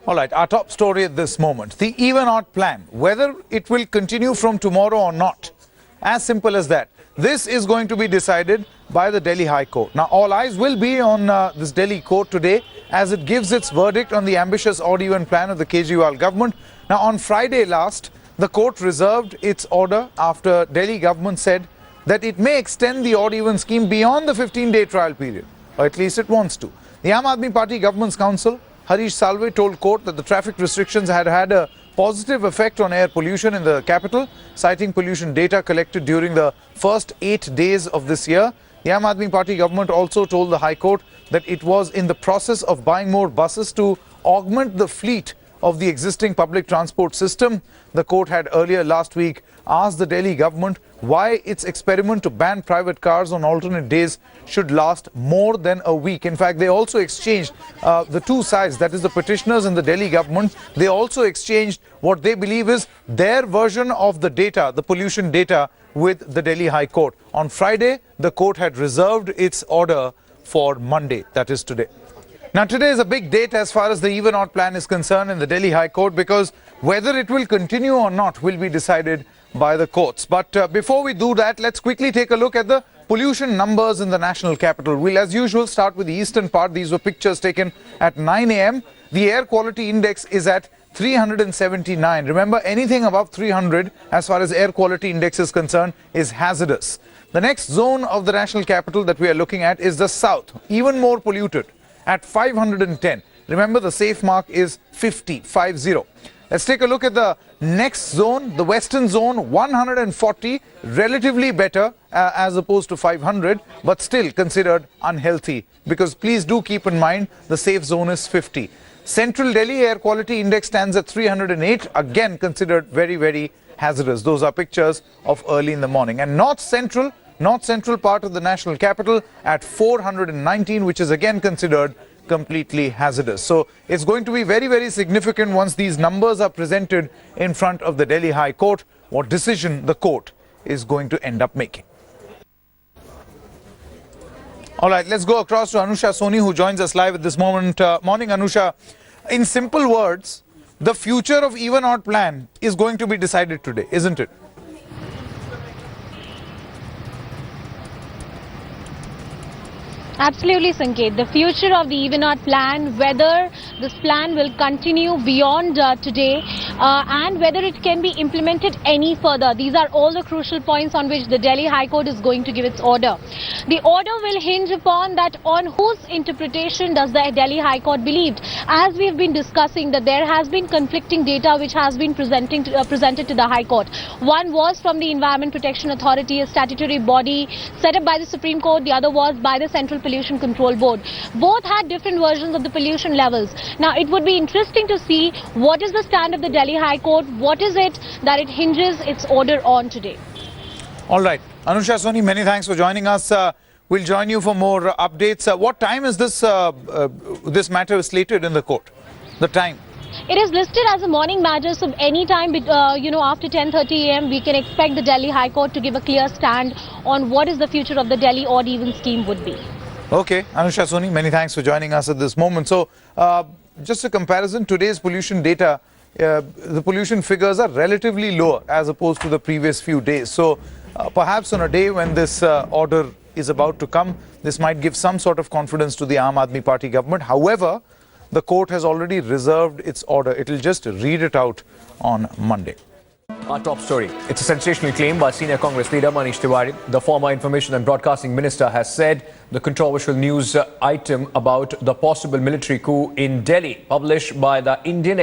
All right, our top story at this moment, the even odd plan, whether it will continue from tomorrow or not. As simple as that. This is going to be decided by the Delhi High Court. Now, all eyes will be on this Delhi court today as it gives its verdict on the ambitious odd-even plan of the Kejriwal government. Now, on Friday last, the court reserved its order after Delhi government said that it may extend the odd-even scheme beyond the 15-day trial period, or at least it wants to. The Aam Aadmi Party government's counsel, Harish Salve, told court that the traffic restrictions had had a positive effect on air pollution in the capital, citing pollution data collected during the first 8 days of this year. The Aam Aadmi Party government also told the High Court that it was in the process of buying more buses to augment the fleet of the existing public transport system. The court had earlier last week asked the Delhi government why its experiment to ban private cars on alternate days should last more than a week. In fact, they also exchanged the two sides, that is the petitioners and the Delhi government. They also exchanged what they believe is their version of the data, the pollution data, with the Delhi High Court. On Friday, the court had reserved its order for Monday, that is today. Now, today is a big date as far as the even odd plan is concerned in the Delhi High Court, because whether it will continue or not will be decided by the courts. But before we do that, let's quickly take a look at the pollution numbers in the national capital. We'll, as usual, start with the eastern part. These were pictures taken at 9 a.m. The air quality index is at 379. Remember, anything above 300 as far as air quality index is concerned is hazardous. The next zone of the national capital that we are looking at is the south, even more polluted, at 510. Remember, the safe mark is 50. Let's take a look at the next zone, the western zone, 140, relatively better as opposed to 500, but still considered unhealthy, because please do keep in mind the safe zone is 50. Central Delhi air quality index stands at 308, again considered very, very hazardous. Those are pictures of early in the morning. And north central part of the national capital at 419, which is again considered completely hazardous. So it's going to be very, very significant once these numbers are presented in front of the Delhi High Court, what decision the court is going to end up making. All right, let's go across to Anusha Soni, who joins us live at this moment. Morning, Anusha. In simple words, the future of even odd plan is going to be decided today, isn't it? Absolutely, Sanket. The future of the even odd plan, whether this plan will continue beyond today and whether it can be implemented any further. These are all the crucial points on which the Delhi High Court is going to give its order. The order will hinge upon that on whose interpretation does the Delhi High Court believe. As we have been discussing, that there has been conflicting data which has been presented to the High Court. One was from the Environment Protection Authority, a statutory body set up by the Supreme Court. The other was by the Central Pollution Control Board. Both had different versions of the pollution levels. Now, it would be interesting to see what is the stand of the Delhi High Court, what is it that it hinges its order on today. All right. Anusha Soni, many thanks for joining us. We'll join you for more updates. What time is this matter slated in the court? The time? It is listed as a morning matter, so any time, after 10:30 a.m. we can expect the Delhi High Court to give a clear stand on what is the future of the Delhi odd-even scheme would be. Okay, Anusha Soni, many thanks for joining us at this moment. So, just a comparison, today's pollution data, the pollution figures are relatively lower as opposed to the previous few days. So, perhaps on a day when this order is about to come, this might give some sort of confidence to the Aam Aadmi Party government. However, the court has already reserved its order. It will just read it out on Monday. Our top story. It's a sensational claim by senior Congress leader Manish Tiwari. The former Information and Broadcasting Minister has said the controversial news item about the possible military coup in Delhi, published by the Indian